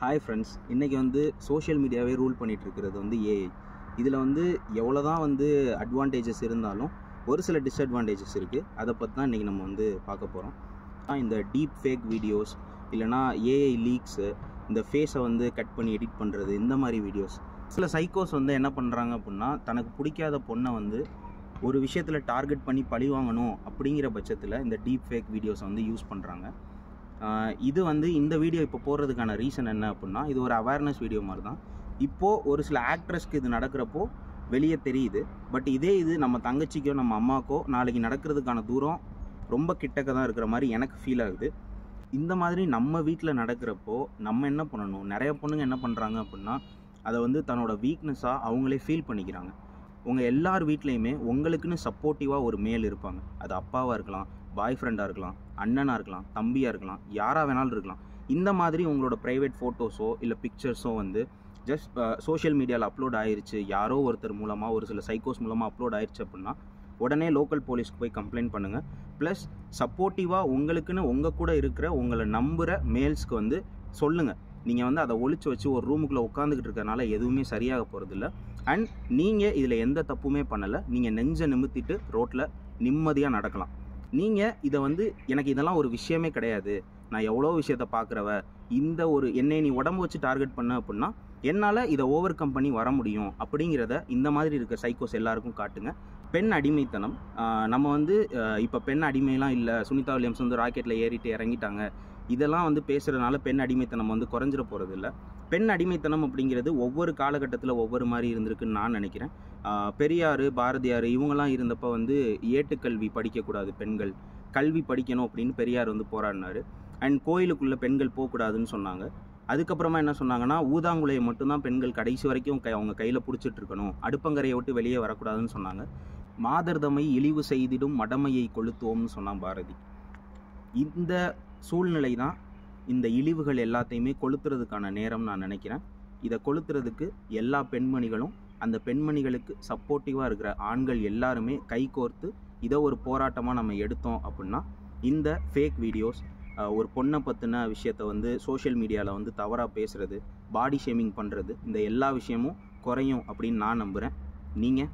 Hi friends, இன்றைக்கி வந்து social மீடியாவே rule பண்ணிகிட்ருக்கிறது வந்து ஏஐ. இதில் வந்து எவ்வளோ தான் வந்து அட்வான்டேஜஸ் இருந்தாலும் ஒரு சில டிஸ்அட்வான்டேஜஸ் இருக்குது. அதை பற்றி தான் இன்றைக்கி நம்ம வந்து பார்க்க போகிறோம். இந்த டீப் ஃபேக் வீடியோஸ் இல்லைனா ஏஐ லீக்ஸு, இந்த ஃபேஸை வந்து கட் பண்ணி எடிட் பண்ணுறது, இந்த மாதிரி வீடியோஸ். சில சைக்கோஸ் வந்து என்ன பண்ணுறாங்க அப்படின்னா, தனக்கு பிடிக்காத பொண்ணை வந்து ஒரு விஷயத்தில் டார்கெட் பண்ணி பழி வாங்கணும் அப்படிங்கிற பட்சத்தில் இந்த டீப் ஃபேக் வீடியோஸை வந்து யூஸ் பண்ணுறாங்க. இது வந்து இந்த வீடியோ இப்போ போடுறதுக்கான ரீசன் என்ன அப்படின்னா, இது ஒரு அவேர்னஸ் வீடியோ மாதிரி தான். இப்போது ஒரு சில ஆக்ட்ரஸ்க்கு இது நடக்கிறப்போ வெளியே தெரியுது. பட் இதே இது நம்ம தங்கச்சிக்கோ நம்ம அம்மாக்கோ நாளைக்கு நடக்கிறதுக்கான தூரம் ரொம்ப கிட்டக்க தான் இருக்கிற மாதிரி எனக்கு ஃபீல் ஆகுது. இந்த மாதிரி நம்ம வீட்டில் நடக்கிறப்போ நம்ம என்ன பண்ணணும், நிறைய பொண்ணுங்க என்ன பண்ணுறாங்க அப்படின்னா, அதை வந்து தன்னோட வீக்னஸாக அவங்களே ஃபீல் பண்ணிக்கிறாங்க. உங்கள் எல்லார் வீட்லேயுமே உங்களுக்குன்னு சப்போர்ட்டிவாக ஒரு மேல் இருப்பாங்க. அது அப்பாவாக இருக்கலாம், பாய் ஃப்ரெண்டாக இருக்கலாம், அண்ணனாக இருக்கலாம், தம்பியாக இருக்கலாம், யாராக வேணாலும் இருக்கலாம். இந்த மாதிரி உங்களோட ப்ரைவேட் ஃபோட்டோஸோ இல்லை பிக்சர்ஸோ வந்து ஜஸ்ட் சோஷியல் மீடியாவில் அப்லோட் ஆயிடுச்சு, யாரோ ஒருத்தர் மூலமாக ஒரு சில சைக்கோஸ் மூலமாக அப்லோட் ஆயிடுச்சு அப்படின்னா உடனே லோக்கல் போலீஸ்க்கு போய் கம்ப்ளைண்ட் பண்ணுங்கள். ப்ளஸ் சப்போர்ட்டிவாக உங்களுக்குன்னு உங்கள் கூட இருக்கிற உங்களை நம்புகிற மேல்ஸ்க்கு வந்து சொல்லுங்கள். நீங்கள் வந்து அதை ஒழிச்சு வச்சு ஒரு ரூமுக்குள்ளே உட்காந்துக்கிட்டு இருக்கிறனால எதுவுமே சரியாக போகிறதில்ல. அண்ட் நீங்கள் இதில் எந்த தப்புமே பண்ணலை. நீங்கள் நெஞ்சை நிமித்திட்டு ரோட்டில் நிம்மதியாக நடக்கலாம். நீங்கள் இதை வந்து எனக்கு இதெல்லாம் ஒரு விஷயமே கிடையாது, நான் எவ்வளோ விஷயத்த பார்க்குறவ, இந்த ஒரு என்னை நீ உடம்பு வச்சு டார்கெட் பண்ண அப்படின்னா என்னால் இதை ஓவர் கம் பண்ணி வர முடியும் அப்படிங்கிறத இந்த மாதிரி இருக்க சைக்கோஸ் எல்லாருக்கும் காட்டுங்க. பெண் அடிமைத்தனம், நம்ம வந்து இப்போ பெண் அடிமையெல்லாம் இல்லை, சுனிதா வில்லியம்ஸ் வந்து ராக்கெட்டில் ஏறிட்டு இறங்கிட்டாங்க, இதெல்லாம் வந்து பேசுகிறதுனால பெண் அடிமைத்தனம் வந்து குறைஞ்சிட போகிறது இல்லை. பெண் அடிமைத்தனம் அப்படிங்கிறது ஒவ்வொரு காலகட்டத்தில் ஒவ்வொரு மாதிரி இருந்திருக்குன்னு நான் நினைக்கிறேன். பெரியார், பாரதியார் இவங்கெல்லாம் இருந்தப்போ வந்து ஏட்டுக்கல்வி படிக்கக்கூடாது, பெண்கள் கல்வி படிக்கணும் அப்படின்னு பெரியார் வந்து போராடினார். அண்ட் கோயிலுக்குள்ளே பெண்கள் போகக்கூடாதுன்னு சொன்னாங்க. அதுக்கப்புறமா என்ன சொன்னாங்கன்னா, ஊதாங்குலையை மட்டும்தான் பெண்கள் கடைசி வரைக்கும் அவங்க கையில் பிடிச்சிட்டு இருக்கணும், அடுப்பங்கரையை விட்டு வெளியே வரக்கூடாதுன்னு சொன்னாங்க. மாதர்தமை இழிவு செய்திடும் மடமையை கொளுத்துவோம்னு சொன்னான் பாரதி. இந்த சூழ்நிலை தான் இந்த இழிவுகள் எல்லாத்தையுமே கொளுத்துறதுக்கான நேரம் நான் நினைக்கிறேன். இதை கொளுத்துறதுக்கு எல்லா பெண்மணிகளும், அந்த பெண்மணிகளுக்கு சப்போர்ட்டிவாக இருக்கிற ஆண்கள் எல்லாருமே கை கோர்த்து இதை ஒரு போராட்டமாக நம்ம எடுத்தோம் அப்படின்னா இந்த ஃபேக் வீடியோஸ், ஒரு பொண்ணை பற்றின விஷயத்தை வந்து சோஷியல் மீடியாவில் வந்து தவறாக பேசுகிறது, பாடி ஷேமிங் பண்ணுறது, இந்த எல்லா விஷயமும் குறையும் அப்படின்னு நான் நம்புகிறேன். நீங்கள்